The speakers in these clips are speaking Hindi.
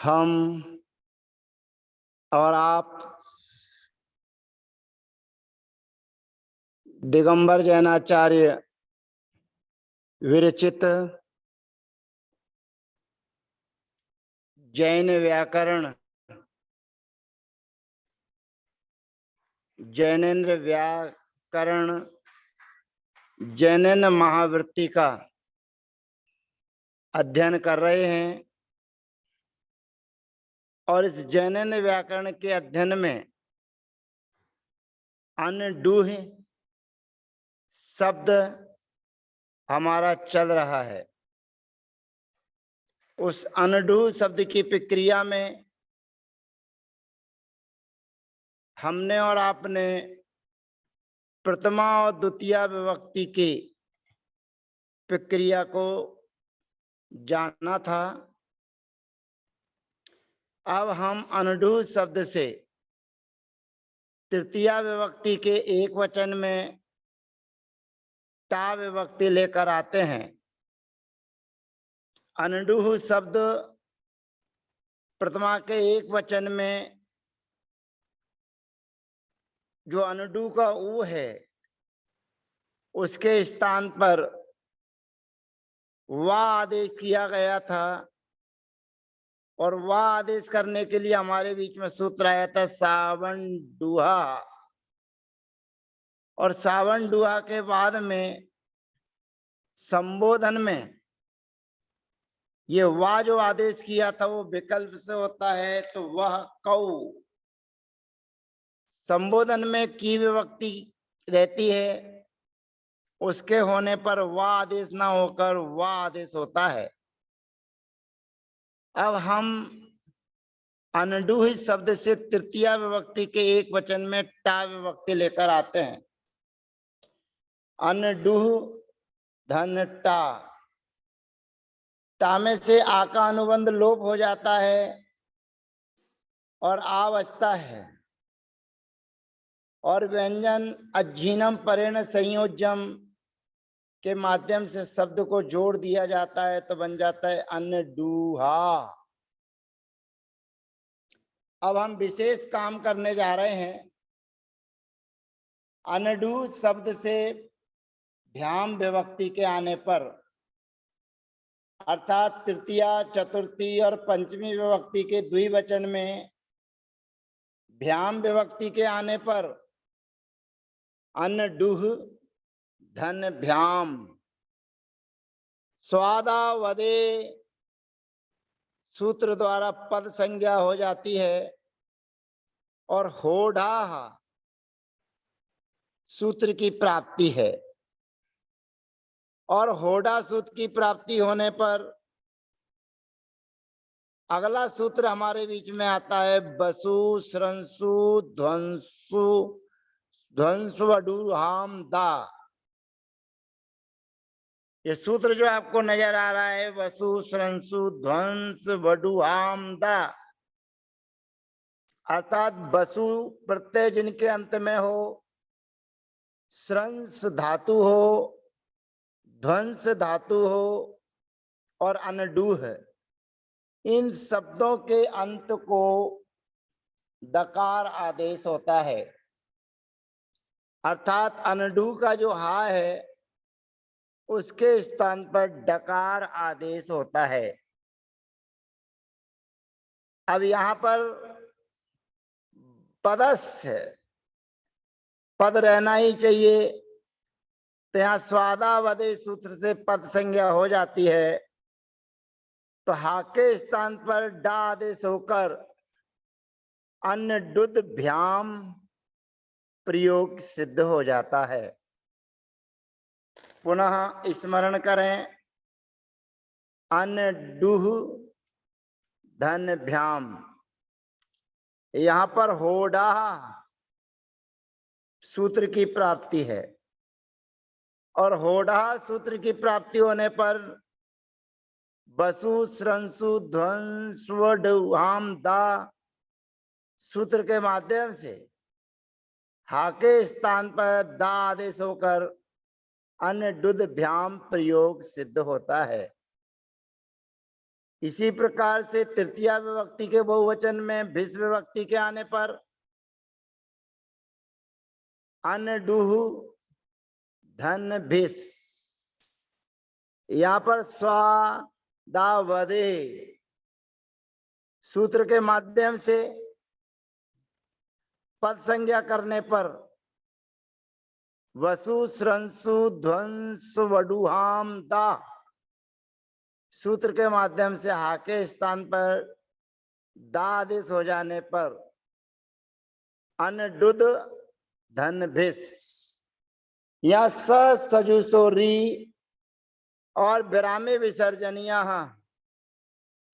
हम और आप दिगंबर जैनाचार्य विरचित जैन व्याकरण जैनेन्द्र व्याकरण जैनेन्द्र महावृत्ति का अध्ययन कर रहे हैं और इस जैनेन्द्र व्याकरण के अध्ययन में अनडूह शब्द हमारा चल रहा है। उस अनडूह शब्द की प्रक्रिया में हमने और आपने प्रथमा और द्वितीय विभक्ति की प्रक्रिया को जाना था। अब हम अनडूह शब्द से तृतीय विभक्ति के एक वचन में टा विभक्ति लेकर आते हैं। अनडूह शब्द प्रथमा के एक वचन में जो अनडू का ऊ है उसके स्थान पर वा आदेश किया गया था और वा आदेश करने के लिए हमारे बीच में सूत्र आया था सावन डूहा। और सावन डूहा के बाद में संबोधन में ये वा जो आदेश किया था वो विकल्प से होता है, तो वह कौ। संबोधन में की विभक्ति रहती है, उसके होने पर वा आदेश ना होकर वा आदेश होता है। अब हम अनडूह शब्द से तृतीय विभक्ति के एक वचन में टा विभक्ति लेकर आते हैं। अनडूह धन टा, टा में से आ का अनुबंध लोप हो जाता है और आ बचता है और व्यंजन अज्जीनम परेण संयोजम के माध्यम से शब्द को जोड़ दिया जाता है, तो बन जाता है अनडूहा। अब हम विशेष काम करने जा रहे हैं। अनडूह शब्द से भ्याम विभक्ति के आने पर, अर्थात तृतीय चतुर्थी और पंचमी विभक्ति के द्विवचन में भ्याम विभक्ति के आने पर अनडूह धन भ्याम स्वादावदे सूत्र द्वारा पद संज्ञा हो जाती है और होढ़ा सूत्र की प्राप्ति है। और होढ़ा सूत्र की प्राप्ति होने पर अगला सूत्र हमारे बीच में आता है बसु स्रंसु ध्वंसु ध्वंसवडुहाम दा। ये सूत्र जो आपको नजर आ रहा है वसु स्रंसु ध्वंस वडुहाम दा, अर्थात वसु प्रत्यय जिनके अंत में हो, स्रंस धातु हो, ध्वंस धातु हो और अनडूह, इन शब्दों के अंत को दकार आदेश होता है। अर्थात अनडूह का जो हा है उसके स्थान पर डकार आदेश होता है। अब यहां पर पदस्य पद रहना ही चाहिए, तो यहां स्वादावदे सूत्र से पद संज्ञा हो जाती है, तो हा के स्थान पर डा आदेश होकर अनडुद भ्याम प्रयोग सिद्ध हो जाता है। पुनः स्मरण करें, अनडूह धन भ्याम, यहां पर होढ़ा सूत्र की प्राप्ति है और होढ़ा सूत्र की प्राप्ति होने पर बसु स्रंसु ध्वंसवडुहाम दा सूत्र के माध्यम से हा के स्थान पर दा आदेश होकर अनडुद भ्याम प्रयोग सिद्ध होता है। इसी प्रकार से तृतीया विभक्ति के बहुवचन में भिस विभक्ति के आने पर अनडुह धन भिस। यहाँ पर स्वादावदे सूत्र के माध्यम से पद संज्ञा करने पर वसु स्रंसु ध्वंस वडुहाम दा सूत्र के माध्यम से हा के स्थान पर दा आदेश हो जाने पर अनडुद धन भिस या सजुसोरी और विरामे विसर्जनिया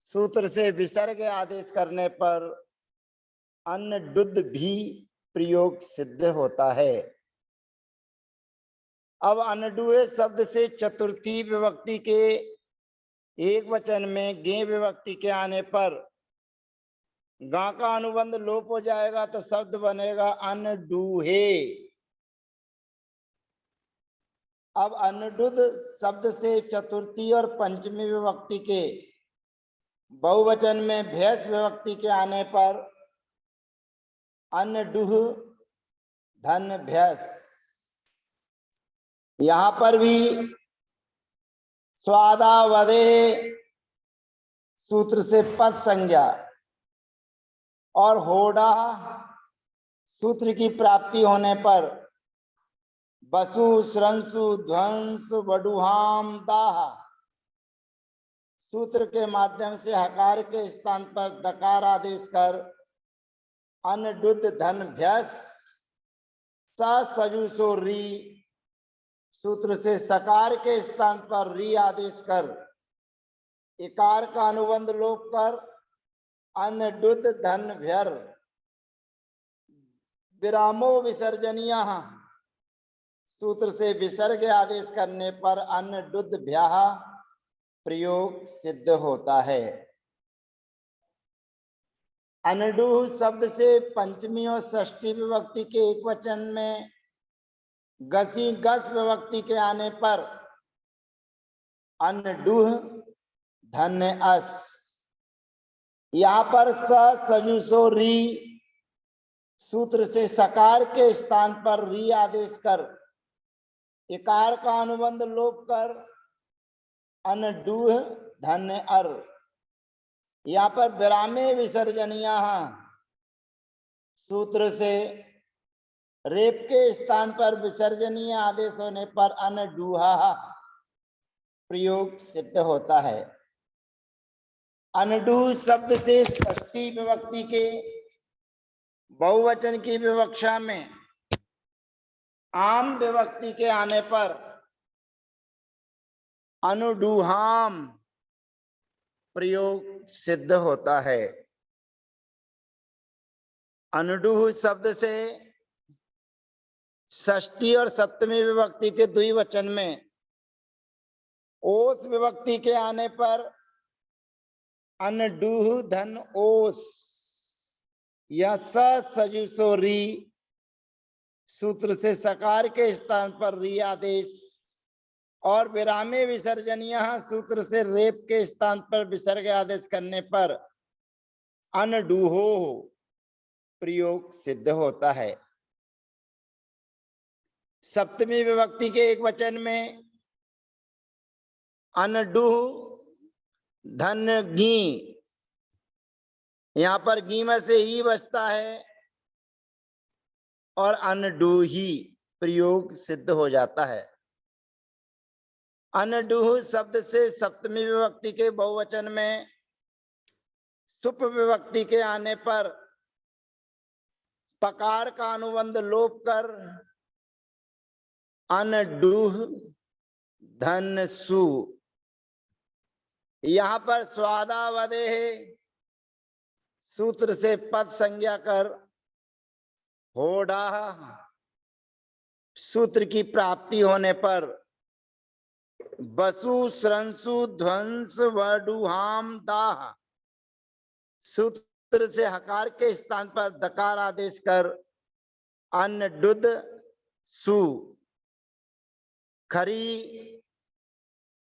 सूत्र से विसर्ग आदेश करने पर अनडुद भी प्रयोग सिद्ध होता है। अब अनडुए शब्द से चतुर्थी विभक्ति के एक वचन में गे विभक्ति के आने पर गा का अनुबंध लोप हो जाएगा तो शब्द बनेगा अनडूहे। अब अनडुद शब्द से चतुर्थी और पंचमी विभक्ति के बहुवचन में भैंस विभक्ति के आने पर अनडुह धन भैंस। यहां पर भी स्वादावदे सूत्र से पद संज्ञा और होड़ा सूत्र की प्राप्ति होने पर बसु स्रंसु ध्वंस वडुहाम दाह सूत्र के माध्यम से हकार के स्थान पर दकार आदेश कर अनडुद धन भ्यस सजुसो री सूत्र से सकार के स्थान पर री आदेश कर इकार का अनुबंध लोप कर अनडुद धन भ्यर विरामो विसर्जनिया सूत्र से विसर्ग आदेश करने पर अनडुद भ्याह प्रयोग सिद्ध होता है। अनडुह शब्द से पंचमी और षष्ठी विभक्ति के एक वचन में गसी गस विभक्ति के आने पर अनडुह धन अस। यहाँ पर सजुसो री सूत्र से सकार के स्थान पर री आदेश कर इकार का अनुबंध लोप कर अनडूह धन अर। यहाँ पर विरामे विसर्जनिया सूत्र से रेप के स्थान पर विसर्जनीय आदेश होने पर अनडूहा प्रयोग सिद्ध होता है। अनडूह शब्द से षष्ठी विभक्ति के बहुवचन की विवक्षा में आम विभक्ति के आने पर अनुडुहाम प्रयोग सिद्ध होता है। अनुडुह शब्द से षष्ठी और सप्तमी विभक्ति के द्विवचन में ओस विभक्ति के आने पर अनडुह धन ओस या सजुसो री सूत्र से सकार के स्थान पर री आदेश और विरामे विसर्जनिया सूत्र से रेप के स्थान पर विसर्ग आदेश करने पर अनडूहो प्रयोग सिद्ध होता है। सप्तमी विभक्ति के एक वचन में अनडूह धन गी यहाँ पर गी में से ही बचता है और अनडूही प्रयोग सिद्ध हो जाता है। अनडूह शब्द से सप्तमी विभक्ति के बहुवचन में सुप विभक्ति के आने पर पकार का अनुबंध लोप कर अनडूह धन सु। यहाँ पर स्वादावदे सूत्र से पद संज्ञा कर होड़ा सूत्र की प्राप्ति होने पर बसु स्रंसु ध्वंस वडुहाम दाह सूत्र से हकार के स्थान पर दकार आदेश कर अनडुद सु खरी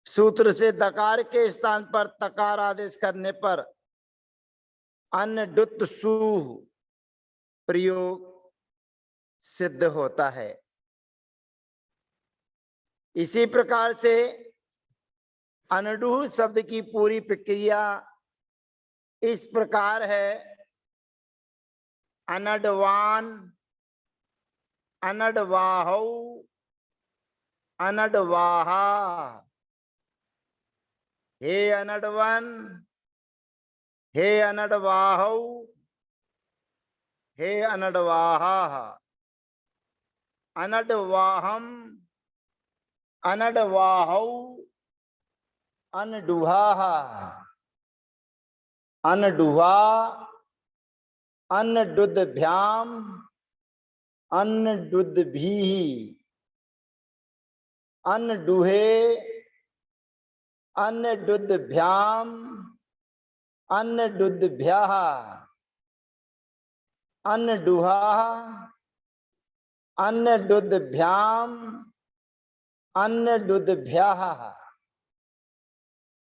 सूत्र से दकार के स्थान पर तकार आदेश करने पर अन्न डुत सु प्रयोग सिद्ध होता है। इसी प्रकार से अनडुह शब्द की पूरी प्रक्रिया इस प्रकार है। अनडवान, अनडवाहु, अनडवाहा। हे अनडवन, हे अनडवाहु, हे अनडवाहा। अनडवाहम, अनडवाहु, अनडुहा, अनडुहा, अन्नडुद्भ्याम, अन्नडुद्भी, अन्नडुहे, अन्नडुद्भ्याम, अन्नडुद्भ्यः, अन्नडुहा, अन्नडुद्भ्याम, अन्नडुद्भ्यः,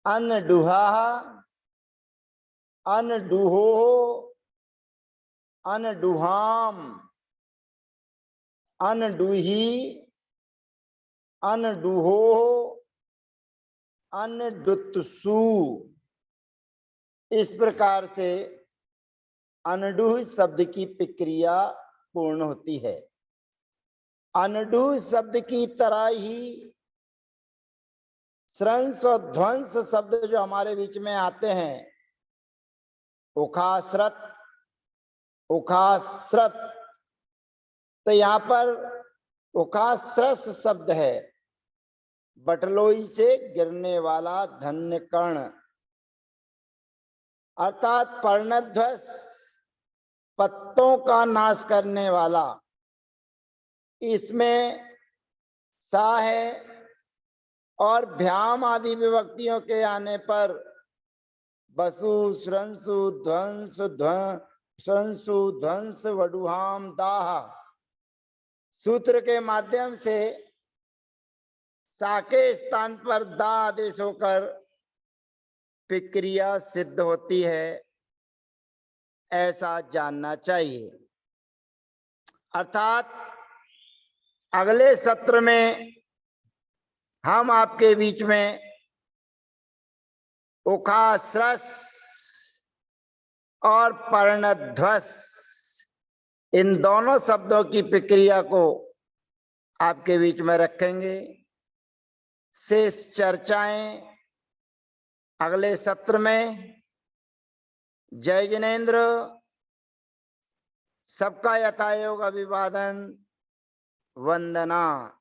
अन्नडुहा, अन्नडुहो, अन्नडुहाम, अन्नडुही, अन्नडुहो, अन्नडुत्सु। इस प्रकार से अनडुह शब्द की प्रक्रिया पूर्ण होती है। अनडुह शब्द की तरह ही स्रंस और ध्वंस शब्द जो हमारे बीच में आते हैं, उखाश्रत, उखाश्रत, तो यहाँ पर उखाश्रस शब्द है, बटलोई से गिरने वाला धन्य कर्ण, अर्थात पर्णध्वस, पत्तों का नाश करने वाला। इसमें सा है और भ्याम आदि विभक्तियों के आने पर वसु, श्रंसु, ध्वंस, श्रंसु, ध्वंस, वडुहाम, दाह सूत्र के माध्यम से सा के स्थान पर दा आदेश होकर प्रक्रिया सिद्ध होती है, ऐसा जानना चाहिए। अर्थात अगले सत्र में हम आपके बीच में उखाश्रस और पर्णध्वस इन दोनों शब्दों की प्रक्रिया को आपके बीच में रखेंगे। शेष चर्चाएं अगले सत्र में। जय जिनेन्द्र। सबका यथायोग अभिवादन, वंदना।